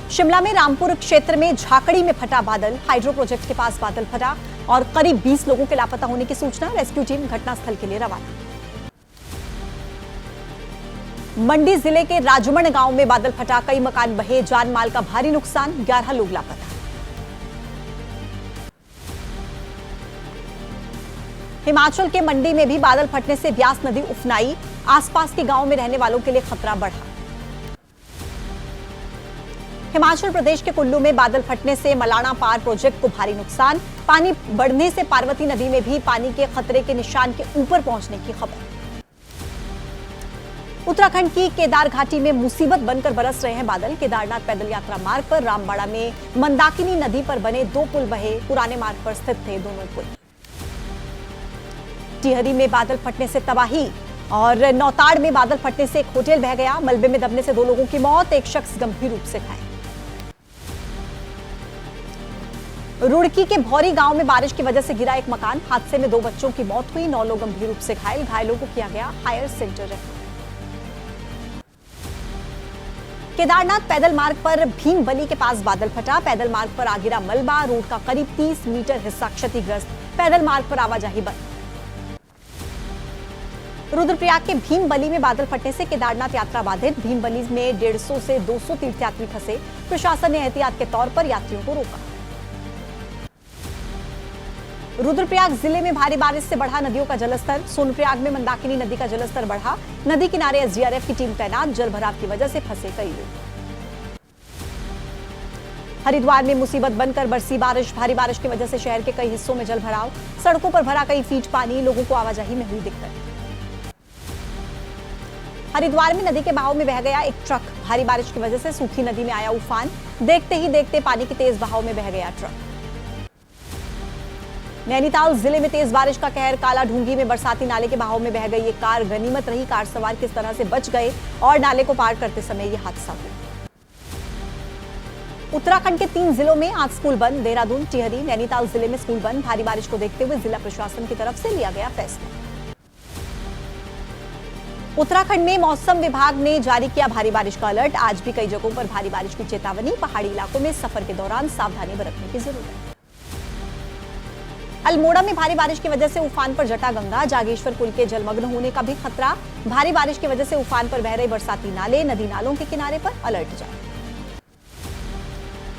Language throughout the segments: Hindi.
शिमला में रामपुर क्षेत्र में झाकड़ी में फटा बादल, हाइड्रो प्रोजेक्ट के पास बादल फटा और करीब 20 लोगों के लापता होने की सूचना। रेस्क्यू टीम घटनास्थल के लिए रवाना। मंडी जिले के राजमण गांव में बादल फटा, कई मकान बहे, जान माल का भारी नुकसान, 11 लोग लापता। हिमाचल के मंडी में भी बादल फटने से ब्यास नदी उफनाई, आसपास के गांवों में रहने वालों के लिए खतरा बढ़ा। हिमाचल प्रदेश के कुल्लू में बादल फटने से मलाणा पार प्रोजेक्ट को भारी नुकसान, पानी बढ़ने से पार्वती नदी में भी पानी के खतरे के निशान के ऊपर पहुंचने की खबर। उत्तराखंड की केदार घाटी में मुसीबत बनकर बरस रहे हैं बादल। केदारनाथ पैदल यात्रा मार्ग पर रामबाड़ा में मंदाकिनी नदी पर बने 2 पुल बहे, पुराने मार्ग पर स्थित थे दोनों पुल। टिहरी में बादल फटने से तबाही और नौताड़ में बादल फटने से एक होटल बह गया, मलबे में दबने से 2 लोगों की मौत, एक शख्स गंभीर रूप से घायल। रुड़की के भौरी गांव में बारिश की वजह से गिरा एक मकान, हादसे में 2 बच्चों की मौत हुई, 9 लोग गंभीर रूप से घायल, घायलों को किया गया हायर सेंटर रेफर। केदारनाथ पैदल मार्ग पर भीमबली के पास बादल फटा, पैदल मार्ग पर आ गिरा मलबा, रोड का करीब 30 मीटर हिस्सा क्षतिग्रस्त, पैदल मार्ग पर आवाजाही बंद। रुद्रप्रयाग के भीमबली में बादल फटने से केदारनाथ यात्रा बाधित, भीमबली में 150 से 200 तीर्थयात्री फंसे, प्रशासन ने एहतियात के तौर पर यात्रियों को रोका। रुद्रप्रयाग जिले में भारी बारिश से बढ़ा नदियों का जलस्तर, सोनप्रयाग में मंदाकिनी नदी का जलस्तर बढ़ा, नदी किनारे एसडीआरएफ की टीम तैनात, जलभराव की वजह से फंसे कई लोग। हरिद्वार में मुसीबत बनकर बरसी बारिश, भारी बारिश की वजह से शहर के कई हिस्सों में जलभराव, सड़कों पर भरा कई फीट पानी, लोगों को आवाजाही में हुई दिक्कत। हरिद्वार में नदी के बहाव में बह गया एक ट्रक, भारी बारिश की वजह से सूखी नदी में आया उफान, देखते ही देखते पानी के तेज बहाव में बह गया ट्रक। नैनीताल जिले में तेज बारिश का कहर, काला ढूंगी में बरसाती नाले के बहाव में बह गई एक कार, गनीमत रही कार सवार किस तरह से बच गए और नाले को पार करते समय यह हादसा हुआ। उत्तराखंड के 3 जिलों में आज स्कूल बंद, देहरादून, टिहरी, नैनीताल जिले में स्कूल बंद, भारी बारिश को देखते हुए जिला प्रशासन की तरफ से लिया गया फैसला। उत्तराखंड में मौसम विभाग ने जारी किया भारी बारिश का अलर्ट, आज भी कई जगहों पर भारी बारिश की चेतावनी, पहाड़ी इलाकों में सफर के दौरान सावधानी बरतने की जरूरत। अल्मोड़ा में भारी बारिश की वजह से उफान पर जटा गंगा, जागेश्वर पुल के जलमग्न होने का भी खतरा, भारी बारिश की वजह से उफान पर बह रहे बरसाती नाले, नदी नालों के किनारे पर अलर्ट जारी।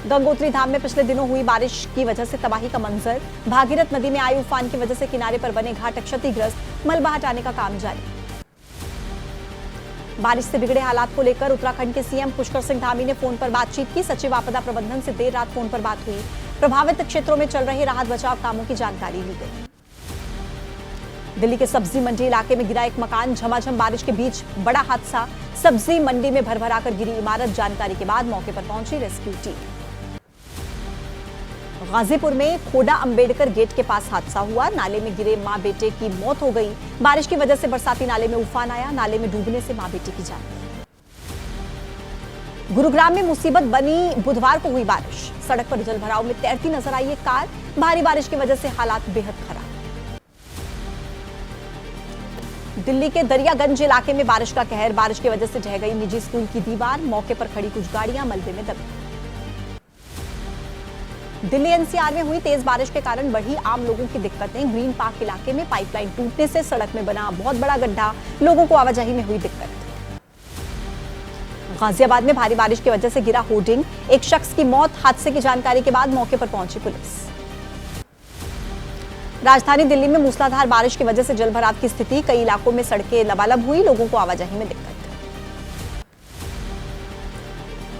गंगोत्री धाम में पिछले दिनों हुई बारिश की वजह से तबाही का मंजर, भागीरथ नदी में आई उफान की वजह से किनारे पर बने घाट क्षतिग्रस्त, मलबा हटाने का काम जारी। बारिश से बिगड़े हालात को लेकर उत्तराखंड के सीएम पुष्कर सिंह धामी ने फोन पर बातचीत की, सचिव आपदा प्रबंधन से देर रात फोन पर बात हुई, प्रभावित क्षेत्रों में चल रहे राहत बचाव कामों की जानकारी ली गई। दिल्ली के सब्जी मंडी इलाके में गिरा एक मकान, झमाझम बारिश के बीच बड़ा हादसा, सब्जी मंडी में भरभराकर गिरी इमारत, जानकारी के बाद मौके पर पहुंची रेस्क्यू टीम। गाजीपुर में खोडा अंबेडकर गेट के पास हादसा हुआ, नाले में गिरे मां बेटे की मौत हो गई, बारिश की वजह से बरसाती नाले में उफान आया, नाले में डूबने से मां बेटे की जान गई। गुरुग्राम में मुसीबत बनी, बुधवार को हुई बारिश, सड़क पर जलभराव में तैरती नजर आई एक कार, भारी बारिश की वजह से हालात बेहद खराब। दिल्ली के दरियागंज इलाके में बारिश का कहर, बारिश की वजह से ढह गई निजी स्कूल की दीवार, मौके पर खड़ी कुछ गाड़ियां मलबे में दबी। दिल्ली एनसीआर में हुई तेज बारिश के कारण बढ़ी आम लोगों की दिक्कतें, ग्रीन पार्क इलाके में पाइपलाइन टूटने से सड़क में बना बहुत बड़ा गड्ढा, लोगों को आवाजाही में हुई दिक्कत। गाजियाबाद में भारी बारिश की वजह से गिरा होर्डिंग, एक शख्स की मौत, हादसे की जानकारी के बाद मौके पर पहुंची पुलिस। राजधानी दिल्ली में मूसलाधार बारिश की वजह से जलभराव की स्थिति, कई इलाकों में सड़कें लबालब हुई, लोगों को आवाजाही में दिक्कत।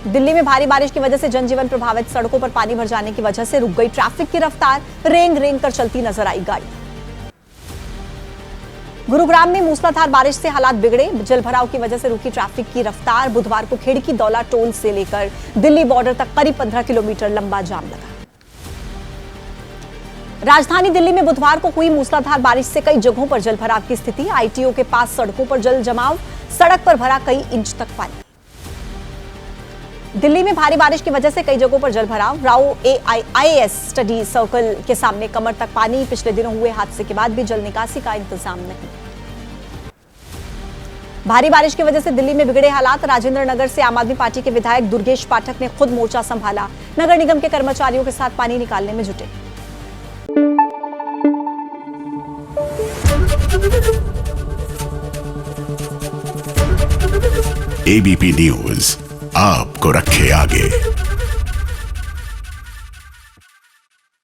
दिल्ली में भारी बारिश की वजह से जनजीवन प्रभावित, सड़कों पर पानी भर जाने की वजह से रुक गई ट्रैफिक की रफ्तार, रेंग रेंग कर चलती नजर आई गाड़ी। गुरुग्राम में मूसलाधार बारिश से हालात बिगड़े, जलभराव की वजह से रुकी ट्रैफिक की रफ्तार, बुधवार को खेड़की दौला टोल से लेकर दिल्ली बॉर्डर तक करीब 15 किलोमीटर लंबा जाम लगा। राजधानी दिल्ली में बुधवार को हुई मूसलाधार बारिश से कई जगहों पर जलभराव की स्थिति, आईटीओ के पास सड़कों पर जल जमाव, सड़क पर भरा कई इंच तक पानी। दिल्ली में भारी बारिश की वजह से कई जगहों पर जलभराव, राव AIIS स्टडी सर्कल के सामने कमर तक पानी, पिछले दिनों हुए हादसे के बाद भी जल निकासी का इंतजाम नहीं। भारी बारिश की वजह से दिल्ली में बिगड़े हालात। राजेंद्र नगर से आम आदमी पार्टी के विधायक दुर्गेश पाठक ने खुद मोर्चा संभाला। नगर निगम के कर्मचारियों के साथ पानी निकालने में जुटे। एबीपी न्यूज आपको रखे आगे।